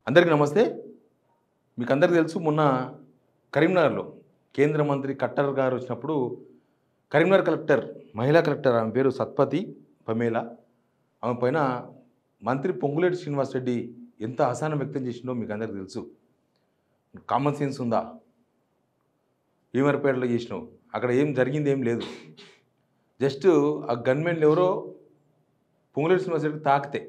అందరికీ నమస్తే. మీకు అందరికీ తెలుసు మొన్న కరీంనగర్లో కేంద్ర మంత్రి కట్టర్ గారు వచ్చినప్పుడు కరీంనగర్ కలెక్టర్ మహిళా కలెక్టర్ ఆమె పేరు సత్పతి పమేలా ఆమె పైన మంత్రి పొంగులేటి శ్రీనివాస్ రెడ్డి ఎంత అసహనం వ్యక్తం చేసిందో మీకు అందరికీ తెలుసు. కామన్ సెన్స్ ఉందా? భీమర్పేటలో చేసినావు, అక్కడ ఏం జరిగింది ఏం లేదు. జస్ట్ ఆ గన్మెన్లు ఎవరో పొంగులేటి శ్రీనివాస్ రెడ్డికి తాకితే,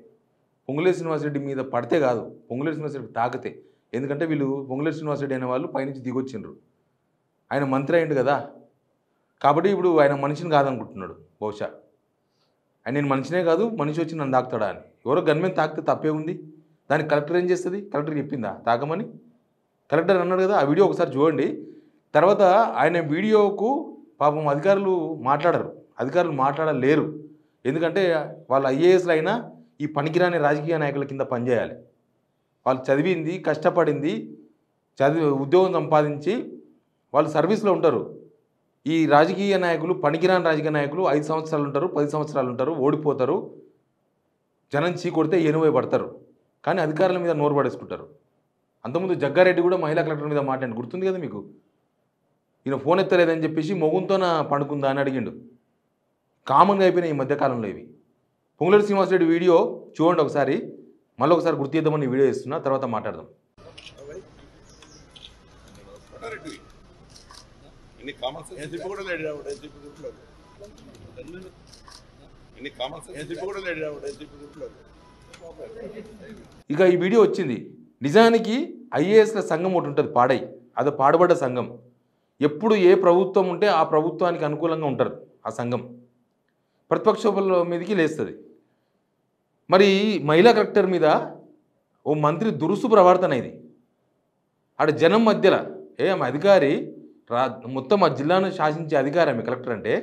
పొంగులేటి శ్రీనివాస్ రెడ్డి మీద పడితే కాదు, పొంగులేటి శ్రీనివాస్ రెడ్డికి తాకితే. ఎందుకంటే వీళ్ళు పొంగులేటి శ్రీనివాస్ రెడ్డి అనే వాళ్ళు పైనుంచి దిగొచ్చిండ్రు. ఆయన మంత్రి అయిండు కదా, కాబట్టి ఇప్పుడు ఆయన మనిషిని కాదనుకుంటున్నాడు బహుశా. ఆయన నేను మనిషినే కాదు, మనిషి వచ్చి నన్ను తాకుతాడా అని. ఎవరో గన్మెన్ తాకితే తప్పే ఉంది. దానికి కలెక్టర్ ఏం చేస్తుంది? కలెక్టర్ చెప్పిందా తాకమని? కలెక్టర్ అన్నాడు కదా, ఆ వీడియో ఒకసారి చూడండి. తర్వాత ఆయన వీడియోకు పాపం అధికారులు మాట్లాడలేరు. ఎందుకంటే వాళ్ళు ఐఏఎస్లు అయినా ఈ పనికిరాని రాజకీయ నాయకుల కింద పనిచేయాలి. వాళ్ళు చదివింది, కష్టపడింది, ఉద్యోగం సంపాదించి వాళ్ళు సర్వీస్లో ఉంటారు. ఈ రాజకీయ నాయకులు, పనికిరాని రాజకీయ నాయకులు 5 సంవత్సరాలు ఉంటారు, 10 సంవత్సరాలు ఉంటారు, ఓడిపోతారు, జనం చీకొడితే ఎనువై పడతారు, కానీ అధికారుల మీద నోరు పడేసుకుంటారు. అంతకుముందు జగ్గారెడ్డి కూడా మహిళా కలెక్టర్ మీద మాట్లాడి గుర్తుంది కదా మీకు. ఈయన ఫోన్ ఎత్తలేదని చెప్పేసి మొగుంతోన పండుకుందా అని అడిగిండు. కామన్గా అయిపోయినాయి ఈ మధ్యకాలంలో ఇవి. పొంగులేటి శ్రీనివాస్ రెడ్డి వీడియో చూడండి ఒకసారి, మళ్ళీ ఒకసారి గుర్తు చేద్దామని వీడియో ఇస్తున్నా, తర్వాత మాట్లాడదాం. ఇక ఈ వీడియో వచ్చింది. నిజానికి ఐఏఎస్ల సంఘం ఒకటి ఉంటుంది పాడై, అది పాడుబడ్డ సంఘం. ఎప్పుడు ఏ ప్రభుత్వం ఉంటే ఆ ప్రభుత్వానికి అనుకూలంగా ఉంటారు. ఆ సంఘం ప్రతిపక్షాల మీదకి లేస్తుంది. మరి మహిళా కలెక్టర్ మీద ఓ మంత్రి దురుసు ప్రవర్తన ఇది. ఆడ జనం మధ్యలో ఆమె అధికారి, మొత్తం ఆ జిల్లాను శాసించే అధికారి ఆమె కలెక్టర్ అంటే.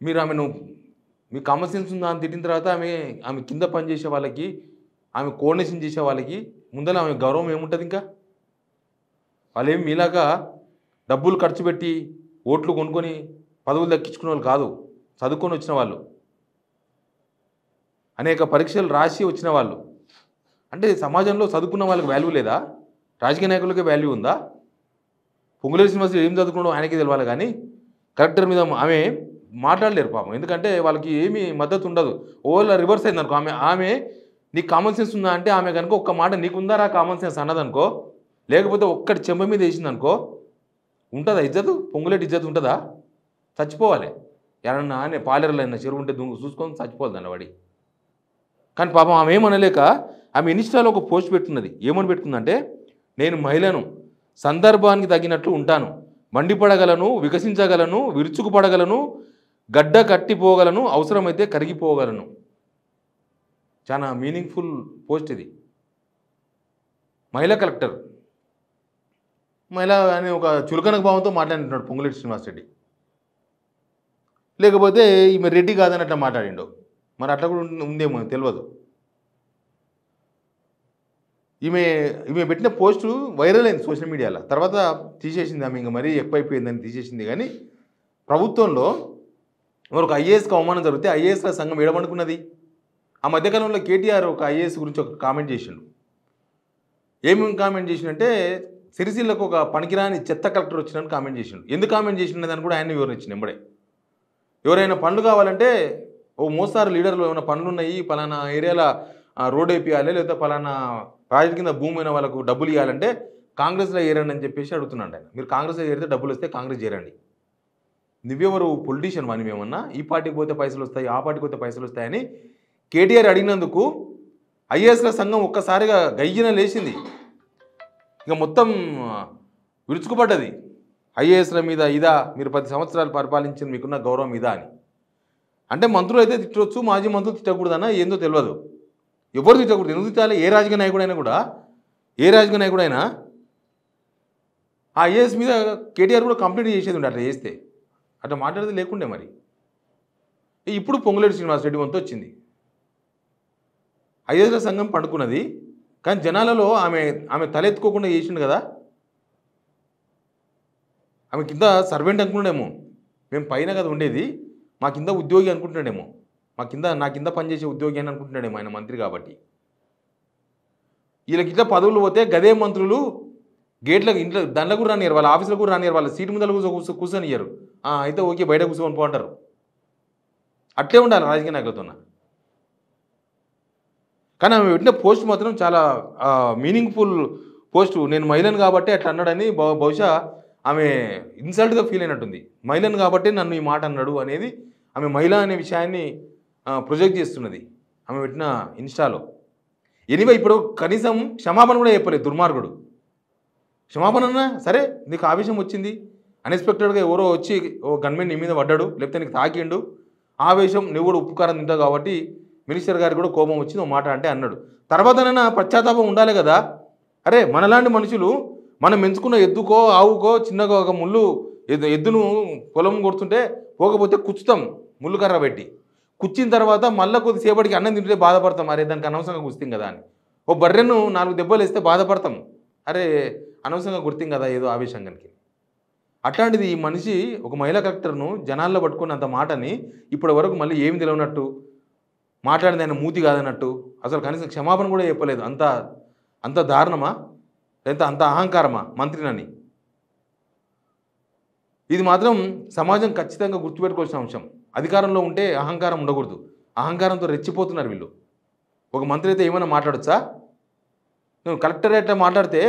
మీరు ఆమెను మీకు కామన్ సెన్స్ ఉందా అని తిట్టిన తర్వాత ఆమె కింద పనిచేసే వాళ్ళకి, ఆమె కోఆర్డినేషన్ చేసే వాళ్ళకి ముందర ఆమె గౌరవం ఏముంటుంది? ఇంకా వాళ్ళేమి మీలాగా డబ్బులు ఖర్చు పెట్టి ఓట్లు కొనుక్కొని పదవులు దక్కించుకునే వాళ్ళు కాదు. చదువుకొని వచ్చిన వాళ్ళు, అనేక పరీక్షలు రాసి వచ్చిన వాళ్ళు. అంటే సమాజంలో చదువుకున్న వాళ్ళకి వాల్యూ లేదా? రాజకీయ నాయకులకే వాల్యూ ఉందా? పొంగులేటి శ్రీనివాస్ ఏం చదువుకున్నాడో ఆయనకి తెలవాలి, కానీ కలెక్టర్ మీద ఆమె మాట్లాడలేరు పాపం. ఎందుకంటే వాళ్ళకి ఏమీ మద్దతు ఉండదు. ఓలా రివర్స్ అయింది అనుకో, ఆమె నీకు కామన్ సెన్స్ ఉందా అంటే ఆమె కనుక ఒక్క మాట నీకుందారా కామన్ సెన్స్ అన్నదనుకో, లేకపోతే ఒక్కటి చెంప మీద వేసిందనుకో, ఉంటుందా ఇజ్జతు? పొంగులేటి ఇజ్జత్ ఉంటుందా? చచ్చిపోవాలి. ఎవరన్నా అనే పాలేరులో అయినా చెరువు ఉంటే చూసుకొని చచ్చిపోవాలి దాన్ని వాడి. కానీ పాపం ఆమె ఏమనలేక ఆమె ఇన్స్టాలో ఒక పోస్ట్ పెట్టున్నది. ఏమని పెట్టుకుందంటే, నేను మహిళను, సందర్భానికి తగినట్లు ఉంటాను, మండిపడగలను, వికసించగలను, విరుచుకుపడగలను, గడ్డ కట్టిపోగలను, అవసరమైతే కరిగిపోగలను. చాలా మీనింగ్ఫుల్ పోస్ట్ ఇది. మహిళా కలెక్టర్, మహిళ అనే ఒక చులకన భావంతో మాట్లాడుతున్నాడు పొంగులేటి శ్రీనివాస్ రెడ్డి. లేకపోతే ఈమె రెడ్డి కాదని అట్లా మాట్లాడిండు. మరి అట్లా కూడా ఉందేమో తెలియదు. ఈమె పెట్టిన పోస్టు వైరల్ అయింది సోషల్ మీడియాలో. తర్వాత తీసేసింది ఆమె, ఇంకా మరీ ఎక్కువైపోయిందని తీసేసింది. కానీ ప్రభుత్వంలో ఒక ఐఏఎస్కి అవమానం జరిగితే ఐఏఎస్ల సంఘం ఏడమనుకున్నది. ఆ మధ్యకాలంలో కేటీఆర్ ఒక ఐఏఎస్ గురించి ఒక కామెంట్ చేసిండు. ఏమేమి కామెంట్ చేసిండంటే, సిరిసిల్లకు ఒక పనికిరాని చెత్త కలెక్టర్ వచ్చిందని కామెంట్ చేసిండు. ఎందుకు కామెంట్ చేసిండు దాన్ని కూడా ఆయన వివరణ ఇచ్చిండు. ఎంబడే ఎవరైనా పనులు కావాలంటే, ఓ మోస్తారు లీడర్లు ఏమైనా పనులు ఉన్నాయి, పలానా ఏరియాలో రోడ్ వేపియాలి, లేదా పలానా ప్రాజెక్ట్ కింద భూమి అయిన వాళ్ళకు డబ్బులు ఇవ్వాలంటే కాంగ్రెస్లో ఏరండి అని చెప్పేసి అడుగుతున్నాడు ఆయన. మీరు కాంగ్రెస్లో ఏరితే డబ్బులు వస్తే కాంగ్రెస్ చేరండి. నువ్వెవరు పొలిటీషియన్ అని మేమన్నా? ఈ పార్టీకి పోతే పైసలు వస్తాయి, ఆ పార్టీకి పోతే పైసలు వస్తాయని కేటీఆర్ అడిగినందుకు ఐఏఎస్ల సంఘం ఒక్కసారిగా గయ్యన లేచింది. ఇక మొత్తం విరుచుకుపడ్డది. ఐఏఎస్ల మీద ఇదా, మీరు 10 సంవత్సరాలు పరిపాలించిన మీకున్న గౌరవం ఇదా అని. అంటే మంత్రులు అయితే తిట్టవచ్చు, మాజీ మంత్రులు తిట్టకూడదన్నా ఏందో తెలియదు. ఎవరు తిట్టకూడదు, ఎందుకు తిట్టాలి? ఏ రాజకీయ నాయకుడైనా ఆ ఐఏఎస్ మీద కేటీఆర్ కూడా కంప్లైంట్ చేసేది ఉండే. అట్లా చేస్తే అట్లా మాట్లాడేది లేకుండే. మరి ఇప్పుడు పొంగులేటి శ్రీనివాస్ రెడ్డి వంతు వచ్చింది. ఐఏఎస్ల సంఘం పండుకున్నది, కానీ జనాలలో ఆమె తలెత్తుకోకుండా చేసిండు కదా. ఆమె కింద సర్వెంట్ అనుకున్నాడేమో, మేము పైన కదా ఉండేది, మా కింద ఉద్యోగి అనుకుంటున్నాడేమో, నా కింద పనిచేసే ఉద్యోగి అని అనుకుంటున్నాడేమో ఆయన మంత్రి కాబట్టి. వీళ్ళకి ఇట్లా పదవులు పోతే గదే మంత్రులు గేట్లకు ఇంట్లో దండ్ల కూడా రానియరు, వాళ్ళ ఆఫీసులో కూడా రానియరు, వాళ్ళ సీటు ముందర కూర్చొనియ్యరు. అయితే ఓకే బయట కూర్చొని పో అంటారు. అట్లే ఉండాలి రాజకీయ నాయకులతో. కానీ ఆమె పెట్టిన పోస్ట్ మాత్రం చాలా మీనింగ్ఫుల్ పోస్టు. నేను మహిళను కాబట్టి అట్లా అన్నాడని బహుశా ఆమె ఇన్సల్ట్గా ఫీల్ అయినట్టుంది. మహిళను కాబట్టి నన్ను ఈ మాట అన్నాడు అనేది ఆమె మహిళ అనే విషయాన్ని ప్రొజెక్ట్ చేస్తున్నది ఆమె పెట్టిన ఇన్స్టాలో. ఎనివే ఇప్పుడు కనీసం క్షమాపణ కూడా చెప్పలేదు దుర్మార్గుడు. క్షమాపణ అన్నా సరే, నీకు ఆవేశం వచ్చింది, అన్ఎక్స్పెక్టెడ్గా ఎవరో వచ్చి ఓ గన్మెన్ నీ మీద పడ్డాడు, లేకపోతే నీకు తాకిండు, ఆవేశం, నువ్వు కూడా ఉప్పు కారం తింటావు కాబట్టి మినిస్టర్ గారికి కూడా కోపం వచ్చింది, ఓ మాట అంటే అన్నాడు. తర్వాతనైనా పశ్చాత్తాపం ఉండాలి కదా. అరే మనలాంటి మనుషులు మనం ఎంచుకున్న ఎద్దుకో ఆవుకో చిన్నగా ఒక ముళ్ళు ఎద్దును పొలం కొడుతుంటే పోకపోతే కుచ్చుతాం ముళ్ళు కర్ర పెట్టి. కుచ్చిన తర్వాత మళ్ళీ కొద్దిసేపటికి అన్నం తింటే బాధపడతాం, అరే దానికి అనవసరంగా గుర్తిం కదా అని. ఓ బర్రెను 4 దెబ్బలు వేస్తే బాధపడతాం, అరే అనవసరంగా గుర్తిం కదా ఏదో ఆవేశంగానికి. అట్లాంటిది ఈ మనిషి ఒక మహిళా కలెక్టర్ను జనాల్లో పట్టుకున్నంత మాటని ఇప్పటి వరకు మళ్ళీ ఏమి తెలియనట్టు మాట్లాడింది, ఆయన మూతి కాదన్నట్టు, అసలు కనీసం క్షమాపణ కూడా చెప్పలేదు. అంత దారుణమా, లేదా అంత అహంకారమా మంత్రినని? ఇది మాత్రం సమాజం ఖచ్చితంగా గుర్తుపెట్టుకోవాల్సిన అంశం. అధికారంలో ఉంటే అహంకారం ఉండకూడదు. అహంకారంతో రెచ్చిపోతున్నారు వీళ్ళు. ఒక మంత్రి అయితే ఏమైనా మాట్లాడచ్చా? నువ్వు కలెక్టరేట్ మాట్లాడితే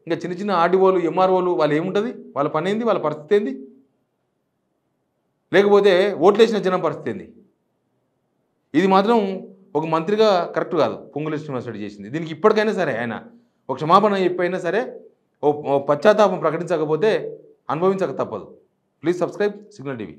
ఇంకా చిన్న చిన్న ఆర్డీఓలు ఎంఆర్ఓలు వాళ్ళు ఏముంటుంది, వాళ్ళ పని ఏంది, వాళ్ళ పరిస్థితి ఏంది, లేకపోతే ఓట్లేసిన జనం పరిస్థితి ఏంది? ఇది మాత్రం ఒక మంత్రిగా కరెక్ట్ కాదు పొంగులేటి శ్రీనివాసరెడ్డి చేసింది. దీనికి ఇప్పటికైనా సరే ఆయన ఒక క్షమాపణ చెప్పైనా సరే ఓ పశ్చాత్తాపం ప్రకటించకపోతే అనుభవించక తప్పదు. Please subscribe signal TV.